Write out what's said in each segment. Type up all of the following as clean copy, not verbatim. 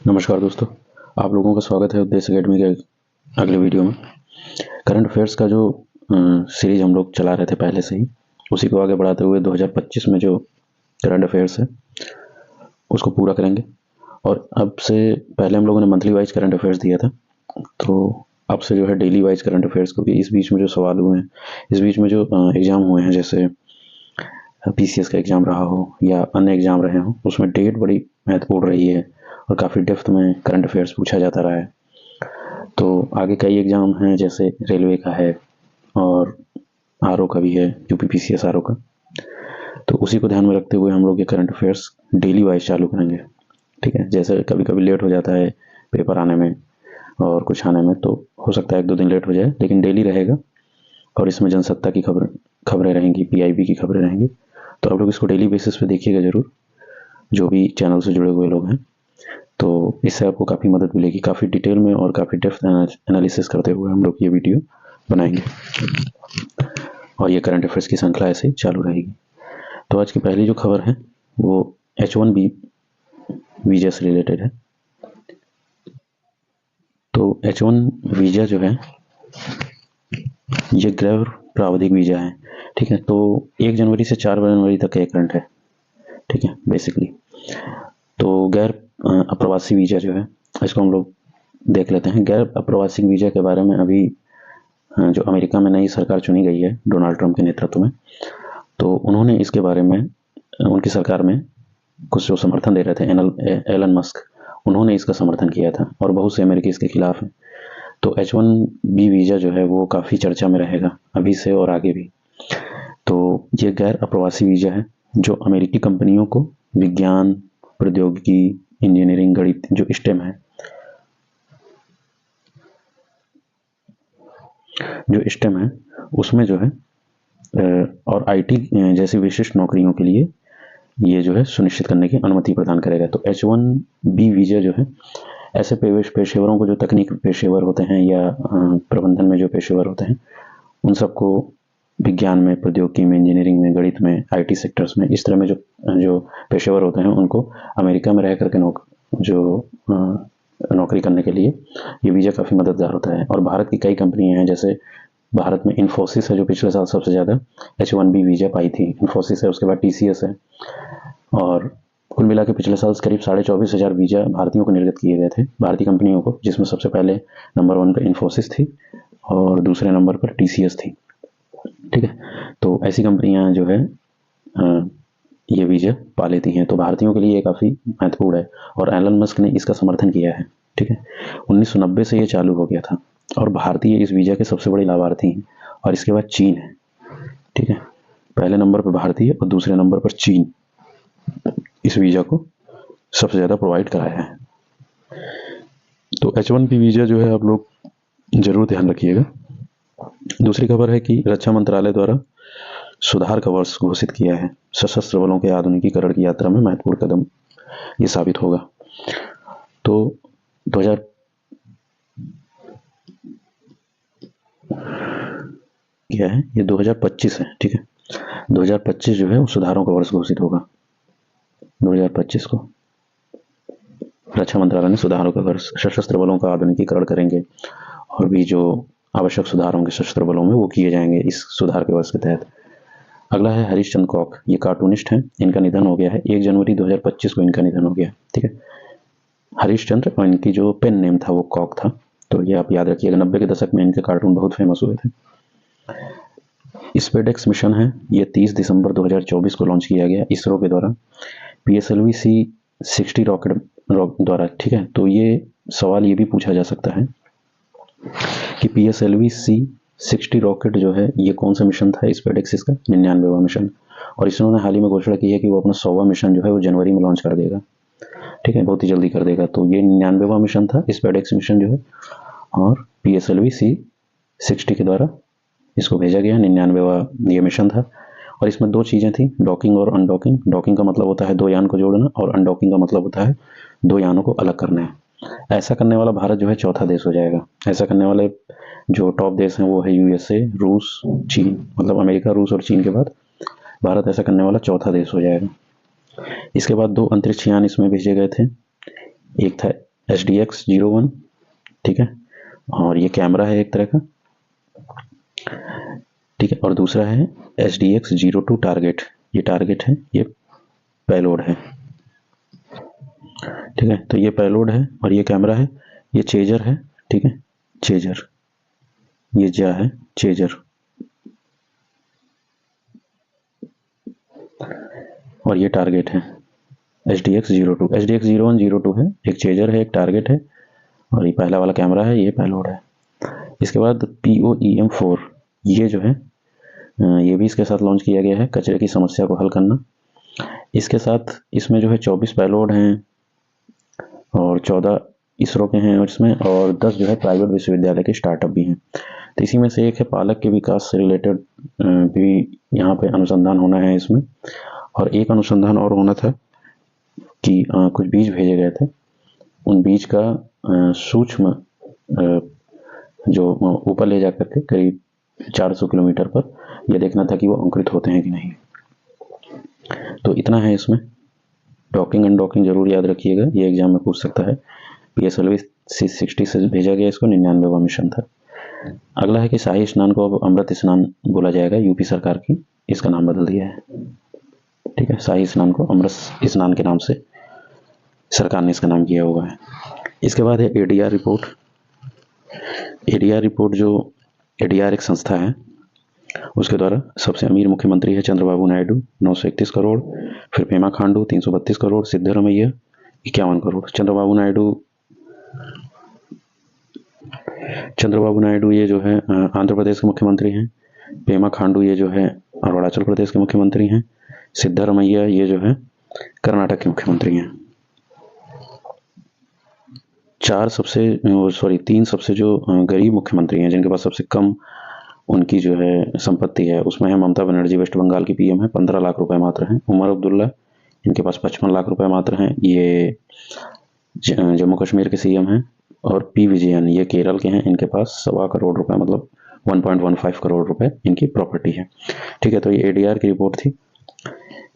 नमस्कार दोस्तों, आप लोगों का स्वागत है उद्देश्य अकेडमी के अगले वीडियो में। करंट अफेयर्स का जो सीरीज हम लोग चला रहे थे पहले से ही, उसी को आगे बढ़ाते हुए 2025 में जो करंट अफेयर्स है उसको पूरा करेंगे। और अब से पहले हम लोगों ने मंथली वाइज करंट अफेयर्स दिया था, तो अब से जो है डेली वाइज करंट अफेयर्स, क्योंकि इस बीच में जो सवाल हुए हैं, इस बीच में जो एग्ज़ाम हुए हैं, जैसे पीसीएस का एग्ज़ाम रहा हो या अन्य एग्ज़ाम रहे हों, उसमें डेट बड़ी महत्वपूर्ण रही है और काफ़ी डेप्थ में करंट अफेयर्स पूछा जाता रहा है। तो आगे कई एग्ज़ाम हैं, जैसे रेलवे का है और आरओ का भी है, यूपीपीसीएस आरओ का। तो उसी को ध्यान में रखते हुए हम लोग ये करंट अफेयर्स डेली वाइज चालू करेंगे। ठीक है, जैसे कभी कभी लेट हो जाता है पेपर आने में और कुछ आने में, तो हो सकता है 1-2 दिन लेट हो जाए, लेकिन डेली रहेगा। और इसमें जनसत्ता की खबरें रहेंगी, पीआईबी की खबरें रहेंगी। तो आप लोग इसको डेली बेसिस पे देखिएगा ज़रूर, जो भी चैनल से जुड़े हुए लोग हैं। तो इससे आपको काफ़ी मदद मिलेगी। काफ़ी डिटेल में और काफ़ी डेप्थ एनालिसिस करते हुए हम लोग ये वीडियो बनाएंगे और ये करंट अफेयर्स की श्रृंखला ऐसे ही चालू रहेगी। तो आज की पहली जो खबर है वो H1B वीज़ा से रिलेटेड है। तो H1 वीज़ा जो है ये गैर प्रावधिक वीज़ा है। ठीक है, तो 1 जनवरी से 4 जनवरी तक का करंट है। ठीक है, बेसिकली तो गैर अप्रवासी वीज़ा जो है, इसको हम लोग देख लेते हैं। गैर अप्रवासी वीज़ा के बारे में अभी जो अमेरिका में नई सरकार चुनी गई है डोनाल्ड ट्रंप के नेतृत्व में, तो उन्होंने इसके बारे में, उनकी सरकार में कुछ जो समर्थन दे रहे थे, एलन मस्क, उन्होंने इसका समर्थन किया था और बहुत से अमेरिकी इसके खिलाफ हैं। तो H1B वीज़ा जो है वो काफ़ी चर्चा में रहेगा अभी से और आगे भी। तो ये गैर अप्रवासी वीज़ा है जो अमेरिकी कंपनियों को विज्ञान, प्रौद्योगिकी, इंजीनियरिंग, गणित, जो स्टेम है, उसमें जो है और आईटी जैसी विशिष्ट नौकरियों के लिए ये जो है सुनिश्चित करने की अनुमति प्रदान करेगा। तो H1B वीज़ा जो है ऐसे पेशेवरों को, जो तकनीक पेशेवर होते हैं या प्रबंधन में जो पेशेवर होते हैं, उन सबको विज्ञान में, प्रौद्योगिकी में, इंजीनियरिंग में, गणित में, आईटी सेक्टर्स में, इस तरह में जो पेशेवर होते हैं, उनको अमेरिका में रह करके नौकरी करने के लिए ये वीज़ा काफ़ी मददगार होता है। और भारत की कई कंपनियां हैं, जैसे भारत में इन्फोसिस है जो पिछले साल सबसे ज़्यादा H1B वीज़ा पाई थी। इन्फोसिस है, उसके बाद TCS है, और कुल मिला के पिछले साल करीब 24,500 वीज़ा भारतीयों को निर्गत किए गए थे, भारतीय कंपनियों को, जिसमें सबसे पहले नंबर 1 पे इन्फोसिस थी और दूसरे नंबर पर TCS थी। ठीक है, तो ऐसी कंपनियां जो है ये वीज़ा पा लेती हैं, तो भारतीयों के लिए ये काफ़ी महत्वपूर्ण है और एलन मस्क ने इसका समर्थन किया है। ठीक है, 1990 से ये चालू हो गया था और भारतीय इस वीज़ा के सबसे बड़े लाभार्थी हैं, और इसके बाद चीन है। ठीक है, पहले नंबर पर भारतीय और दूसरे नंबर पर चीन इस वीज़ा को सबसे ज़्यादा प्रोवाइड कराया है। तो H1B वीज़ा जो है आप लोग ज़रूर ध्यान रखिएगा। दूसरी खबर है कि रक्षा मंत्रालय द्वारा सुधार का वर्ष घोषित किया है। सशस्त्र बलों के आधुनिकीकरण की यात्रा में महत्वपूर्ण कदम ये साबित होगा। तो 2000 क्या है, ये 2025 है। ठीक है, 2025 जो है वो सुधारों का वर्ष घोषित होगा। 2025 को रक्षा मंत्रालय ने सुधारों का वर्ष, सशस्त्र बलों का आधुनिकीकरण करेंगे और भी जो आवश्यक सुधार होंगे सशस्त्र बलों में वो किए जाएंगे इस सुधार के वर्ष के तहत। अगला है हरीश चंद्र कॉक, ये कार्टूनिस्ट हैं, इनका निधन हो गया है 1 जनवरी 2025 को इनका निधन हो गया। ठीक है, हरीश चंद्र, और इनकी जो पेन नेम था वो कॉक था, तो ये आप याद रखिएगा। 90 के दशक में इनके कार्टून बहुत फेमस हुए थे। स्पेडेक्स मिशन है, ये 30 दिसंबर 2024 को लॉन्च किया गया इसरो के द्वारा PSLV-C60 रॉकेट द्वारा। ठीक है, तो ये सवाल ये भी पूछा जा सकता है कि PSLV-C60 रॉकेट जो है ये कौन सा मिशन था स्पेडेक्स, इसका 99वां मिशन, और इसरो ने हाल ही में घोषणा की है कि वो अपना 100वां मिशन जो है वो जनवरी में लॉन्च कर देगा। ठीक है, बहुत ही जल्दी कर देगा। तो ये 99वां मिशन था स्पेडेक्स मिशन जो है, और PSLV-C60 के द्वारा इसको भेजा गया। 99वां ये मिशन था, और इसमें 2 चीज़ें थी, डॉकिंग और अनडॉकिंग। डॉकिंग का मतलब होता है 2 यान को जोड़ना, और अनडॉकिंग का मतलब होता है 2 यानों को अलग करना है। ऐसा करने वाला भारत जो है चौथा देश हो जाएगा। ऐसा करने वाले जो टॉप देश हैं वो है USA, रूस, चीन, मतलब अमेरिका, रूस और चीन के बाद भारत ऐसा करने वाला चौथा देश हो जाएगा। इसके बाद 2 अंतरिक्ष यान इसमें भेजे गए थे। एक था SDX-01, ठीक है, और ये कैमरा है एक तरह का, ठीक है, और दूसरा है SDX-02 टारगेट, ये टारगेट है, ये पेलोड है, ठीक है। तो ये पेलोड है और ये कैमरा है, ये चेजर है, ठीक है, चेजर, ये जा है चेजर, और ये टारगेट है SDX-02, SDX-01, 02 है, एक चेजर है, एक टारगेट है, और ये पहला वाला कैमरा है, ये पेलोड है। इसके बाद POEM-4, ये जो है ये भी इसके साथ लॉन्च किया गया है, कचरे की समस्या को हल करना। इसके साथ इसमें जो है 24 पेलोड हैं और 14 इसरो के हैं इसमें, और 10 जो है प्राइवेट विश्वविद्यालय के स्टार्टअप भी हैं। तो इसी में से एक है पालक के विकास से रिलेटेड भी यहाँ पे अनुसंधान होना है इसमें, और एक अनुसंधान और होना था कि कुछ बीज भेजे गए थे, उन बीज का सूक्ष्म जो ऊपर ले जाकर के करीब 400 किलोमीटर पर यह देखना था कि वो अंकुरित होते हैं कि नहीं। तो इतना है इसमें। डॉकिंग अनडॉकिंग जरूर याद रखिएगा, ये एग्जाम में पूछ सकता है। PSLV 60 से भेजा गया, इसको 99वां मिशन था। अगला है कि शाही स्नान को अब अमृत स्नान बोला जाएगा, यूपी सरकार की इसका नाम बदल दिया है, ठीक है, शाही स्नान को अमृत स्नान के नाम से सरकार ने इसका नाम किया हुआ है। इसके बाद है ADR रिपोर्ट। ADR रिपोर्ट, जो ADR एक संस्था है, उसके द्वारा सबसे अमीर मुख्यमंत्री है चंद्रबाबू नायडू 931 करोड़, फिर पेमा खांडू 332 करोड़, सिद्धरमैया 51 करोड़। चंद्रबाबू नायडू ये जो है आंध्र प्रदेश के मुख्यमंत्री हैं, पेमा खांडू ये जो है अरुणाचल प्रदेश के मुख्यमंत्री हैं, सिद्धरमैया ये जो है कर्नाटक के मुख्यमंत्री हैं। तीन सबसे जो गरीब मुख्यमंत्री हैं, जिनके पास सबसे कम उनकी जो है संपत्ति है, उसमें है ममता बनर्जी, वेस्ट बंगाल की PM है, 15 लाख रुपए मात्र हैं। उमर अब्दुल्ला, इनके पास 55 लाख रुपए मात्र हैं, ये जम्मू कश्मीर के CM हैं। और P विजयन, ये केरल के हैं, इनके पास 1.25 करोड़ रुपए, मतलब 1.15 करोड़ रुपए इनकी प्रॉपर्टी है, ठीक है। तो ये ADR की रिपोर्ट थी।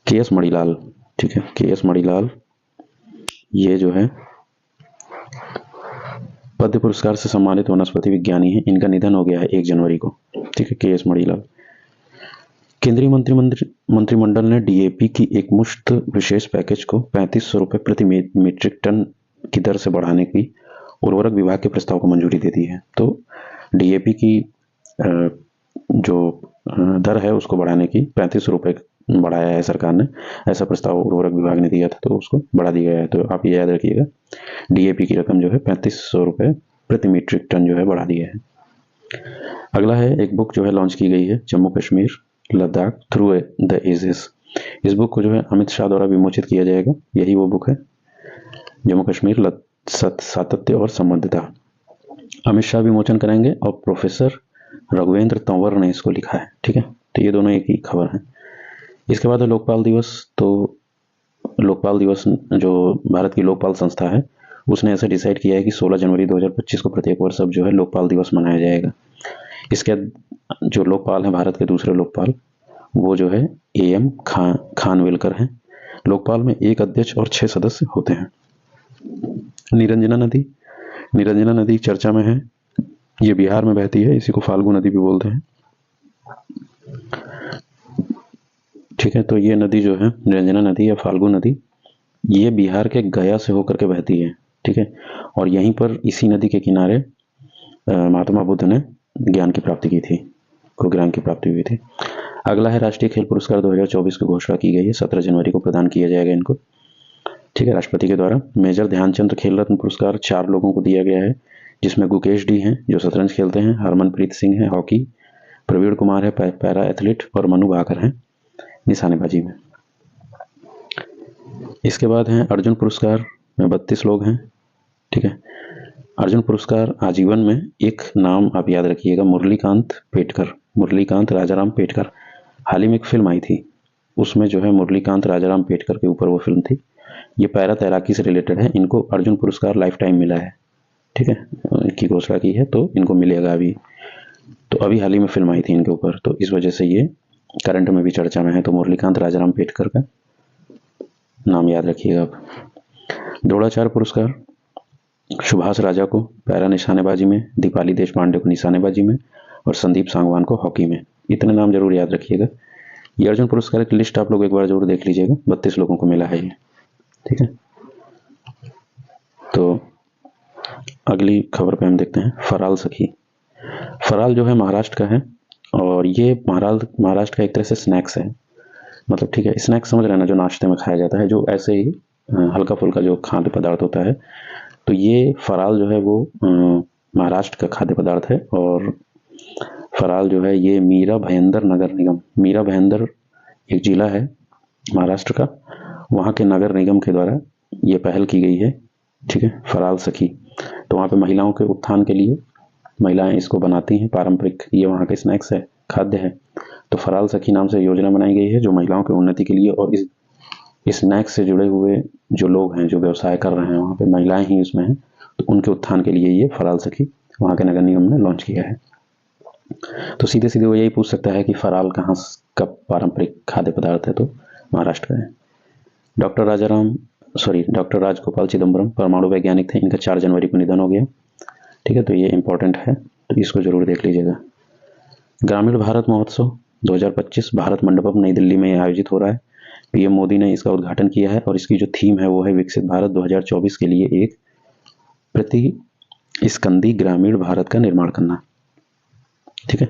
KS मणिलाल, ठीक है, KS मणिलाल ये जो है पद्म पुरस्कार से सम्मानित वनस्पति विज्ञानी है, इनका निधन हो गया है 1 जनवरी को, ठीक है, KS मणिलाल। केंद्रीय मंत्रिमंडल ने DAP की एक मुश्त विशेष पैकेज को 3500 रुपये प्रति मीट्रिक टन की दर से बढ़ाने की उर्वरक विभाग के प्रस्ताव को मंजूरी दे दी है। तो DAP की जो दर है उसको बढ़ाने की 3500 रुपये बढ़ाया है सरकार ने, ऐसा प्रस्ताव उर्वरक विभाग ने दिया था, तो उसको बढ़ा दिया गया है। तो आप ये याद रखिएगा, DAP की रकम जो है 3500 रुपये प्रति मीट्रिक टन जो है बढ़ा दिया है। अगला है एक बुक जो है लॉन्च की गई है, Jammu Kashmir Ladakh through the ages. इस बुक को जो है अमित शाह द्वारा विमोचित किया जाएगा, यही वो बुक है, जम्मू कश्मीर सातत्य और संबद्धता। अमित शाह विमोचन करेंगे और प्रोफेसर रघुवेंद्र तंवर ने इसको लिखा है, ठीक है। तो ये दोनों एक ही खबर है। इसके बाद है लोकपाल दिवस। तो लोकपाल दिवस जो भारत की लोकपाल संस्था है, उसने ऐसा डिसाइड किया है कि 16 जनवरी 2025 को प्रत्येक वर्ष अब जो है लोकपाल दिवस मनाया जाएगा। इसके जो लोकपाल हैं भारत के दूसरे लोकपाल, वो जो है AM खानविलकर हैं। लोकपाल में 1 अध्यक्ष और 6 सदस्य होते हैं। निरंजना नदी चर्चा में है, ये बिहार में बहती है, इसी को फाल्गु नदी भी बोलते हैं, ठीक है। तो ये नदी जो है निरंजना नदी या फाल्गु नदी, ये बिहार के गया से होकर के बहती है, ठीक है। और यहीं पर इसी नदी के किनारे महात्मा बुद्ध ने ज्ञान की प्राप्ति की थी, को ज्ञान की प्राप्ति हुई थी। अगला है राष्ट्रीय खेल पुरस्कार 2024 की घोषणा की गई है, 17 जनवरी को प्रदान किया जाएगा इनको, ठीक है, राष्ट्रपति के द्वारा। मेजर ध्यानचंद खेल रत्न पुरस्कार 4 लोगों को दिया गया है, जिसमें गुकेश डी हैं जो शतरंज खेलते हैं, हरमनप्रीत सिंह है हॉकी, प्रवीण कुमार है पैरा एथलीट, और मनु भाकर हैं निशानेबाजी में। इसके बाद हैं अर्जुन पुरस्कार में 32 लोग हैं, ठीक है। अर्जुन पुरस्कार आजीवन में एक नाम आप याद रखिएगा, मुरलीकांत राजाराम पेटकर। हाल ही में एक फिल्म आई थी, उसमें जो है मुरलीकांत राजाराम पेटकर के ऊपर वो फिल्म थी। ये पैरा तैराकी से रिलेटेड है, इनको अर्जुन पुरस्कार लाइफ टाइम मिला है, ठीक है, इनकी घोषणा की है, तो इनको मिलेगा अभी। तो अभी हाल ही में फिल्म आई थी इनके ऊपर, तो इस वजह से ये करंट में भी चर्चा में है। तो मुरलीकांत राजाराम पेटकर का नाम याद रखिएगा आप। द्रोणाचार्य पुरस्कार सुभाष राजा को पैरा निशानेबाजी में, दीपाली देशपांडे को निशानेबाजी में और संदीप सांगवान को हॉकी में। इतने नाम जरूर याद रखिएगा। ये अर्जुन पुरस्कार की लिस्ट आप लोग एक बार जरूर देख लीजिएगा, 32 लोगों को मिला है ये, ठीक है। तो अगली खबर पे हम देखते हैं फराल सखी। फराल जो है महाराष्ट्र का है और ये महाराष्ट्र का एक तरह से स्नैक्स है, मतलब ठीक है, स्नैक्स समझ रहे हैं ना, जो नाश्ते में खाया जाता है, जो ऐसे ही हल्का फुल्का जो खाद्य पदार्थ होता है। तो ये फराल जो है वो महाराष्ट्र का खाद्य पदार्थ है। और फराल जो है ये मीरा भयंदर नगर निगम, मीरा भयंदर एक जिला है महाराष्ट्र का, वहाँ के नगर निगम के द्वारा ये पहल की गई है, ठीक है, फराल सखी। तो वहाँ पे महिलाओं के उत्थान के लिए महिलाएं इसको बनाती हैं, पारंपरिक ये वहाँ के स्नैक्स है, खाद्य है। तो फराल सखी नाम से योजना बनाई गई है जो महिलाओं की उन्नति के लिए, और इस स्नैक्स से जुड़े हुए जो लोग हैं, जो व्यवसाय कर रहे हैं वहाँ पे, महिलाएं ही उसमें हैं, तो उनके उत्थान के लिए ये फराल सखी वहाँ के नगर निगम ने लॉन्च किया है। तो सीधे सीधे वो यही पूछ सकता है कि फराल कहाँ का पारंपरिक खाद्य पदार्थ है, तो महाराष्ट्र का है। डॉक्टर राजगोपाल चिदम्बरम परमाणु वैज्ञानिक थे, इनका 4 जनवरी को निधन हो गया, ठीक है। तो ये इंपॉर्टेंट है, तो इसको जरूर देख लीजिएगा। ग्रामीण भारत महोत्सव 2025 भारत मंडपम नई दिल्ली में आयोजित हो रहा है। पीएम मोदी ने इसका उद्घाटन किया है और इसकी जो थीम है वो है विकसित भारत 2024 के लिए एक प्रतिस्कंदी ग्रामीण भारत का निर्माण करना, ठीक है।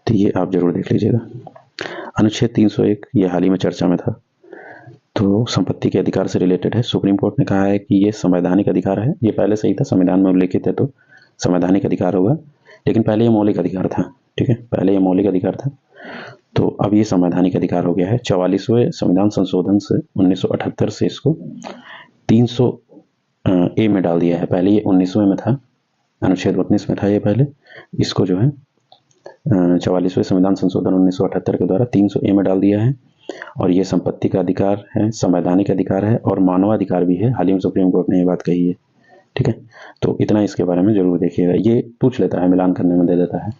तो ये आप जरूर देख लीजिएगा। अनुच्छेद 301 ये हाल ही में चर्चा में था, तो संपत्ति के अधिकार से रिलेटेड है। सुप्रीम कोर्ट ने कहा है कि ये संवैधानिक अधिकार है, ये पहले से ही था, संविधान में उल्लेखित है, तो संवैधानिक अधिकार होगा, लेकिन पहले ये मौलिक अधिकार था, ठीक है, पहले ये मौलिक अधिकार था, तो अब ये संवैधानिक अधिकार हो गया है। 44वें संविधान संशोधन से 1978 से इसको 300 ए में डाल दिया है। पहले ये 19वें में था, अनुच्छेद 19 में था ये पहले, इसको जो है 44वें संविधान संशोधन 1978 के द्वारा 300 ए में डाल दिया है। और ये संपत्ति का अधिकार है, संवैधानिक अधिकार है और मानवाधिकार भी है। हाल ही में सुप्रीम कोर्ट ने ये बात कही है, ठीक है। तो इतना इसके बारे में जरूर देखिएगा। ये पूछ लेता है, मिलान करने में दे देता है,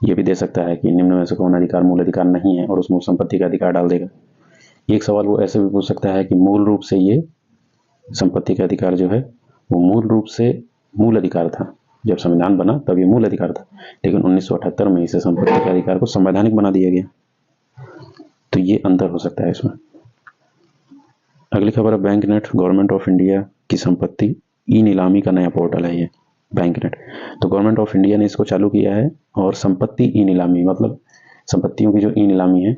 ये भी दे सकता है कि निम्न में से कौन अधिकार मूल अधिकार नहीं है, और उसमें संपत्ति का अधिकार डाल देगा। एक सवाल वो ऐसे भी पूछ सकता है कि मूल रूप से ये संपत्ति का अधिकार जो है वो मूल रूप से मूल अधिकार था, जब संविधान बना तब ये मूल अधिकार था, लेकिन 1978 में इसे संपत्ति के अधिकार को संवैधानिक बना दिया गया। तो ये अंतर हो सकता है इसमें। अगली खबर है bank net, government of India की संपत्ति ई नीलामी का नया पोर्टल है ये बैंक नेट। तो गवर्नमेंट ऑफ इंडिया ने इसको चालू किया है, और संपत्ति ई नीलामी मतलब संपत्तियों की जो ई नीलामी है,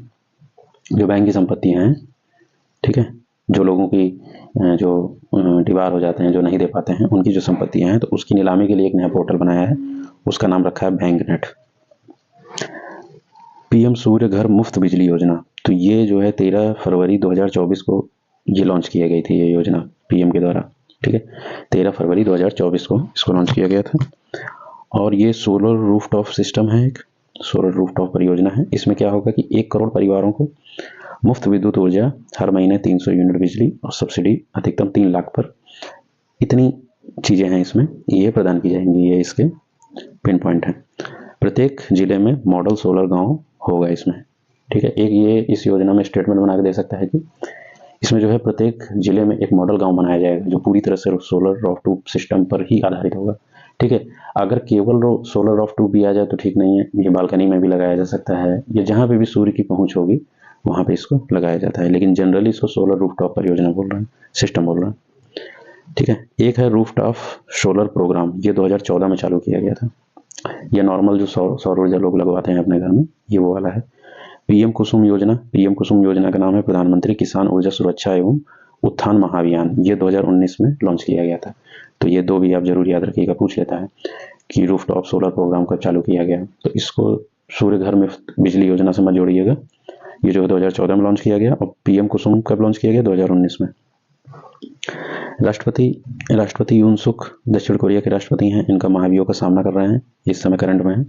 जो बैंक की संपत्तियां हैं, ठीक है, जो लोगों की जो डिबार हो जाते हैं, जो नहीं दे पाते हैं, उनकी जो संपत्तियां हैं, तो उसकी नीलामी के लिए एक नया पोर्टल बनाया है, उसका नाम रखा है बैंक नेट। पीएम सूर्य घर मुफ्त बिजली योजना, तो ये जो है 13 फरवरी 2024 को ये लॉन्च किया गई थी ये योजना पीएम के द्वारा, ठीक है, 13 फरवरी 2024 को इसको लॉन्च किया गया था। और ये सोलर रूफटॉप सिस्टम है, एक सोलर रूफटॉप परियोजना है। इसमें क्या होगा कि 1 करोड़ परिवारों को मुफ्त विद्युत ऊर्जा, हर महीने 300 यूनिट बिजली और सब्सिडी अधिकतम 3 लाख पर, इतनी चीज़ें हैं इसमें, ये प्रदान की जाएंगी, ये इसके पिन पॉइंट हैं। प्रत्येक जिले में मॉडल सोलर गांव होगा इसमें, ठीक है। एक ये इस योजना में स्टेटमेंट बना के दे सकता है कि इसमें जो है प्रत्येक जिले में एक मॉडल गांव बनाया जाएगा जो पूरी तरह से सोलर रूफटॉप सिस्टम पर ही आधारित होगा, ठीक है। अगर केवल सोलर रूफटॉप भी आ जाए तो ठीक नहीं है, ये बालकनी में भी लगाया जा सकता है, या जहाँ पे भी सूर्य की पहुंच होगी वहाँ पे इसको लगाया जाता है, लेकिन जनरली इसको सोलर रूफटॉप परियोजना बोल रहे हैं, सिस्टम बोल रहे हैं, ठीक है। एक है रूफटॉप सोलर प्रोग्राम, ये 2014 में चालू किया गया था। ये नॉर्मल जो सौर ऊर्जा लोग लगवाते हैं अपने घर में, ये वो वाला है। पीएम कुसुम योजना, पीएम कुसुम योजना का नाम है प्रधानमंत्री किसान ऊर्जा सुरक्षा एवं उत्थान महाअभियान, ये 2019 में लॉन्च किया गया था। तो ये दो भी आप जरूर याद रखिएगा, पूछ लेता है कि रूफटॉप सोलर प्रोग्राम कब चालू किया गया, तो इसको सूर्य घर में बिजली योजना से मत जोड़िएगा, ये जो 2014 में लॉन्च किया गया, और पीएम कुसुम कब लॉन्च किया गया, 2019 में। राष्ट्रपति यून सुक दक्षिण कोरिया के राष्ट्रपति हैं, इनका महाभियोग का सामना कर रहे हैं, इस समय करंट में है,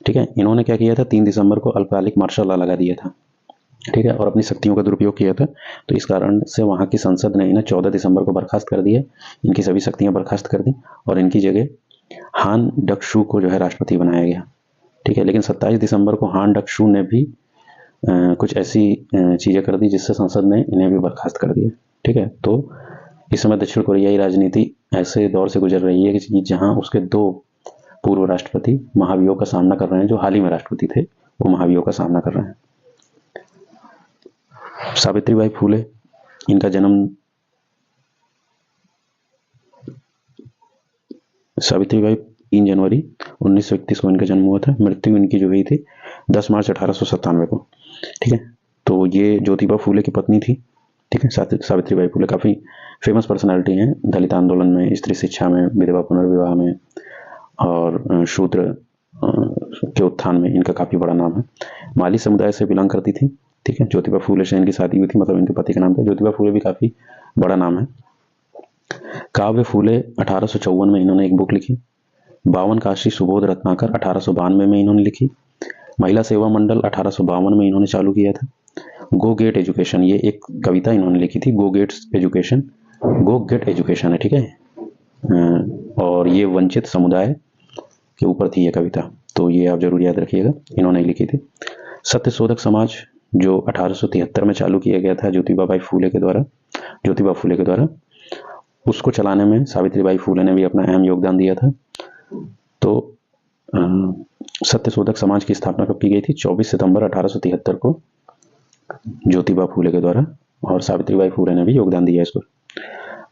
ठीक है। इन्होंने क्या किया था, 3 दिसंबर को अल्पकालिक मार्शल लॉ लगा दिया था, ठीक है, और अपनी शक्तियों का दुरुपयोग किया था। तो इस कारण से वहाँ की संसद ने इन्हें 14 दिसंबर को बर्खास्त कर दिया, इनकी सभी शक्तियाँ बर्खास्त कर दी, और इनकी जगह हान डक-शू को जो है राष्ट्रपति बनाया गया, ठीक है। लेकिन 27 दिसंबर को हान डक-शू ने भी कुछ ऐसी चीज़ें कर दी जिससे संसद ने इन्हें भी बर्खास्त कर दिया, ठीक है। तो इस समय दक्षिण कोरियाई राजनीति ऐसे दौर से गुजर रही है कि जहां उसके 2 पूर्व राष्ट्रपति महाभियोग का सामना कर रहे हैं। जो हाल ही में राष्ट्रपति थे वो महाभियोग का सामना कर रहे हैं। सावित्रीबाई फूले, इनका जन्म सावित्रीबाई 3 जनवरी 1931 को इनका जन्म हुआ था। मृत्यु इनकी जो हुई थी 10 मार्च 1897 को। ठीक है, तो ये ज्योतिबा फूले की पत्नी थी। ठीक है, सावित्रीबाई फूले काफ़ी फेमस पर्सनालिटी हैं दलित आंदोलन में, स्त्री शिक्षा में, विधवा पुनर्विवाह में और शूद्र के उत्थान में इनका काफ़ी बड़ा नाम है। माली समुदाय से बिलोंग करती थी। ठीक है, ज्योतिबा फूले से इनकी शादी हुई थी, मतलब इनके पति का नाम था। ज्योतिबा फूले भी काफ़ी बड़ा नाम है। काव्य फूले 1854 में इन्होंने एक बुक लिखी। 52 काशी सुबोध रत्नाकर 1892 में इन्होंने लिखी। महिला सेवा मंडल 1852 में इन्होंने चालू किया था। गो गेट एजुकेशन, ये एक कविता इन्होंने लिखी थी। गो गेट एजुकेशन है। ठीक है, और ये वंचित समुदाय के ऊपर थी ये कविता, तो ये आप जरूर याद रखिएगा, इन्होंने लिखी थी। सत्यशोधक समाज जो 1873 में चालू किया गया था ज्योतिबा फूले के द्वारा, उसको चलाने में सावित्रीबाई फूले ने भी अपना अहम योगदान दिया था। तो सत्यशोधक समाज की स्थापना कब की गई थी? 24 सितंबर 1873 को ज्योतिबा फूले के द्वारा, और सावित्रीबाई फूले ने भी योगदान दिया इसको।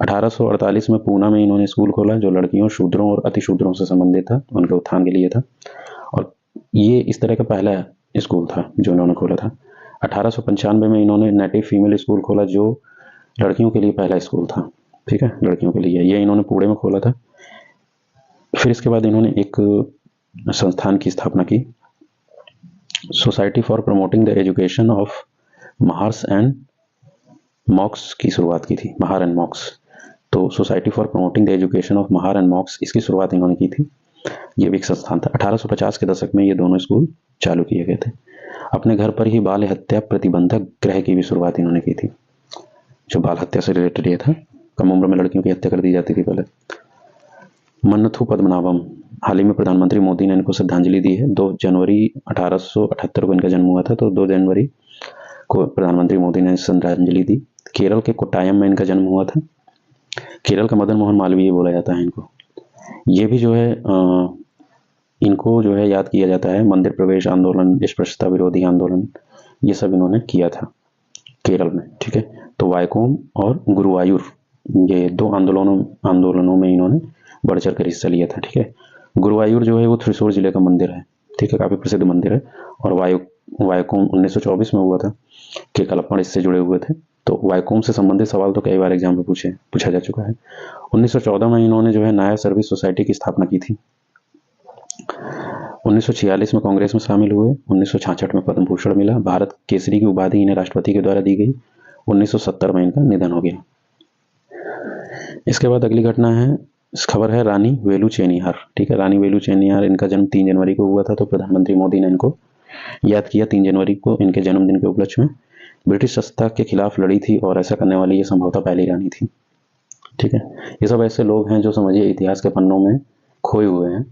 1848 में पूना में इन्होंने स्कूल खोला जो लड़कियों, शूद्रों और अतिशूद्रों से संबंधित था, उनके उत्थान के लिए था, और ये इस तरह का पहला स्कूल था जो इन्होंने खोला था। 1895 में इन्होंने नेटिव फीमेल स्कूल खोला जो लड़कियों के लिए पहला स्कूल था। ठीक है, लड़कियों के लिए, ये इन्होंने पुणे में खोला था। फिर इसके बाद इन्होंने एक संस्थान की स्थापना की, society for promoting the education of Mahars and मॉक्स की शुरुआत की थी। महार एंड मॉक्स, तो society for promoting the education of Mahar and मॉक्स, इसकी शुरुआत इन्होंने की थी। ये भी एक संस्थान था। 1850 के दशक में ये दोनों स्कूल चालू किए गए थे। अपने घर पर ही बाल हत्या प्रतिबंधक गृह की भी शुरुआत इन्होंने की थी, जो बाल हत्या से रिलेटेड ये था। कम उम्र में लड़कियों की हत्या कर दी जाती थी पहले। मन्नथु पद्मनाभम, हाल ही में प्रधानमंत्री मोदी ने इनको श्रद्धांजलि दी है। 2 जनवरी 1878 को इनका जन्म हुआ था, तो 2 जनवरी को प्रधानमंत्री मोदी ने श्रद्धांजलि दी। केरल के कोट्टायम में इनका जन्म हुआ था। केरल का मदन मोहन मालवीय बोला जाता है इनको। ये भी जो है इनको जो है याद किया जाता है। मंदिर प्रवेश आंदोलन, स्पृश्यता विरोधी आंदोलन, ये सब इन्होंने किया था केरल में। ठीक है, तो वायकोम और गुरुवायूर, ये 2 आंदोलनों में इन्होंने बढ़ चढ़ कर हिस्सा लिया था। ठीक है, गुरुवायूर जो है वो थ्रिसूर जिले का मंदिर है। ठीक है, काफी प्रसिद्ध मंदिर है। और वायकोम 1924 में हुआ था कि कलप्पण इससे जुड़े हुए थे। तो वायकोम से संबंधित सवाल तो कई बार एग्जाम में पूछा जा चुका है। 1914 में इन्होंने जो है नायर सर्विस सोसाइटी की स्थापना की थी। 1946 में कांग्रेस में शामिल हुए। 1966 में पद्म भूषण मिला। भारत केसरी की उपाधि इन्हें राष्ट्रपति के द्वारा दी गई। 1970 में इनका निधन हो गया। इसके बाद अगली घटना है, खबर है रानी वेलु चेनिहार। ठीक है, रानी वेलु चेनिहार, इनका जन्म 3 जनवरी को हुआ था, तो प्रधानमंत्री मोदी ने इनको याद किया 3 जनवरी को इनके जन्मदिन के उपलक्ष्य में। ब्रिटिश सत्ता के खिलाफ लड़ी थी और ऐसा करने वाली ये संभवतः पहली रानी थी। ठीक है, ये सब ऐसे लोग हैं जो समझिए इतिहास के पन्नों में खोए हुए हैं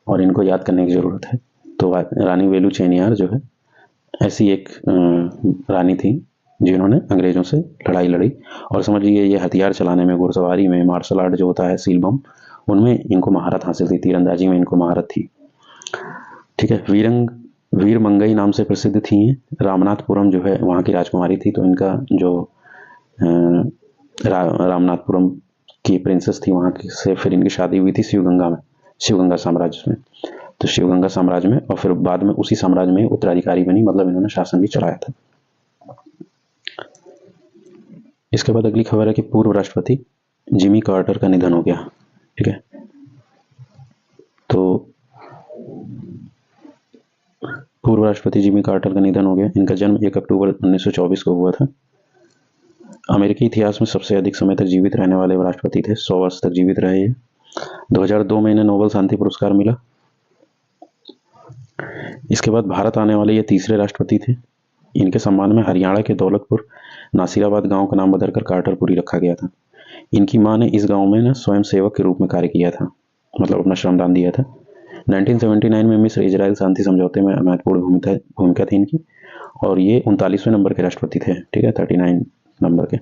और इनको याद करने की जरूरत है। तो रानी वेलु चेनिहार जो है ऐसी एक रानी थी जिन्होंने अंग्रेजों से लड़ाई लड़ी, और समझिए ये हथियार चलाने में, घुड़सवारी में, मार्शल आर्ट जो होता है, सील बम, उनमें इनको महारत हासिल थी। तीरंदाजी में इनको महारत थी। ठीक है, वीर मंगई नाम से प्रसिद्ध थी। रामनाथपुरम जो है वहाँ की राजकुमारी थी, तो इनका जो रामनाथपुरम की प्रिंसेस थी वहाँ की से फिर इनकी शादी हुई थी शिवगंगा साम्राज्य में। तो शिवगंगा साम्राज्य में, और फिर बाद में उसी साम्राज्य में उत्तराधिकारी बनी, मतलब इन्होंने शासन भी चलाया था। इसके बाद अगली खबर है कि पूर्व राष्ट्रपति जिमी कार्टर का निधन हो गया। ठीक है, तो पूर्व राष्ट्रपति जिमी कार्टर का निधन हो गया। इनका जन्म 1 अक्टूबर 1924 को हुआ था। अमेरिकी इतिहास में सबसे अधिक समय तक जीवित रहने वाले राष्ट्रपति थे। 100 वर्ष तक जीवित रहे ये। 2002 में इन्हें नोबेल शांति पुरस्कार मिला। इसके बाद भारत आने वाले ये तीसरे राष्ट्रपति थे। इनके सम्मान में हरियाणा के दौलतपुर नासिराबाद गांव का नाम बदलकर कार्टरपुरी रखा गया था। इनकी मां ने इस गांव में ना स्वयं सेवक के रूप में कार्य किया था, मतलब अपना श्रमदान दिया था। 1979 में मिस्र इजराइल शांति समझौते में महत्वपूर्ण भूमिका थी इनकी, और ये 39वें नंबर के राष्ट्रपति थे। ठीक है, 39 नंबर के।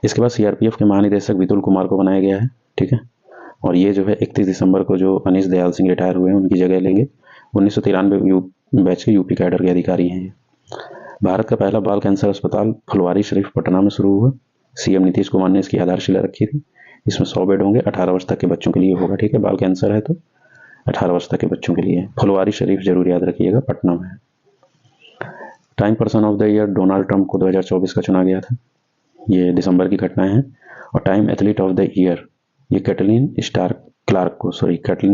इसके बाद सीआरपीएफ के महानिदेशक विपुल कुमार को बनाया गया है। ठीक है। और ये जो है 31 दिसंबर को जो अनीश दयाल सिंह रिटायर हुए हैं उनकी जगह लेंगे। 1993 बैच के यूपी कैडर के अधिकारी हैं ये। भारत का पहला बाल कैंसर अस्पताल फुलवारी शरीफ पटना में शुरू हुआ। सीएम नीतीश कुमार ने इसकी आधारशिला रखी थी। इसमें 100 बेड होंगे, 18 वर्ष तक के बच्चों के लिए होगा। ठीक है, बाल कैंसर है तो 18 वर्ष तक के बच्चों के लिए। फुलवारी शरीफ जरूर याद रखिएगा, पटना में है। Time person of the year Donald Trump को 2024 का चुना गया था। ये दिसंबर की घटनाएं हैं। और time athlete of the year ये कैटलीन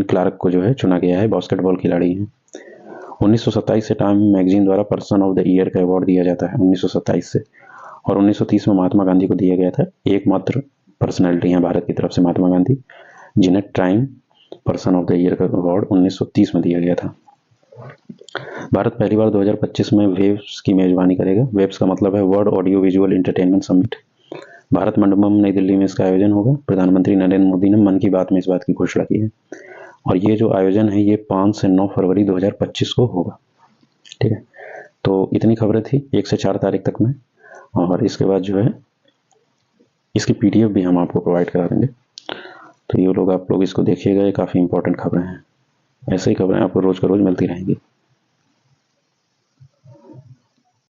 क्लार्क को जो है चुना गया है, बास्केटबॉल खिलाड़ी हैं। 1927 से टाइम मैगजीन द्वारा पर्सन ऑफ द ईयर का अवार्ड दिया जाता है, 1927 से। और 1930 में महात्मा गांधी को दिया गया था। एकमात्र पर्सनैलिटी हैं भारत की तरफ से महात्मा गांधी, जिन्हें time person of the year का अवार्ड 1930 में दिया गया था। भारत पहली बार 2025 में वेव्स की मेजबानी करेगा। वेव्स का मतलब है world audio visual entertainment summit. Bharat Mandapam नई दिल्ली में इसका आयोजन होगा। प्रधानमंत्री नरेंद्र मोदी ने मन की बात में इस बात की घोषणा की है। और ये जो आयोजन है ये 5 से 9 फरवरी 2025 को होगा। ठीक है, तो इतनी खबरें थी 1 से 4 तारीख तक में। और इसके बाद जो है इसकी PDF भी हम आपको प्रोवाइड करा देंगे। तो ये लोग आप लोग इसको देखिएगा, ये काफ़ी इंपॉर्टेंट खबरें हैं। ऐसे ही खबरें आपको रोज़ का रोज़ मिलती रहेंगी।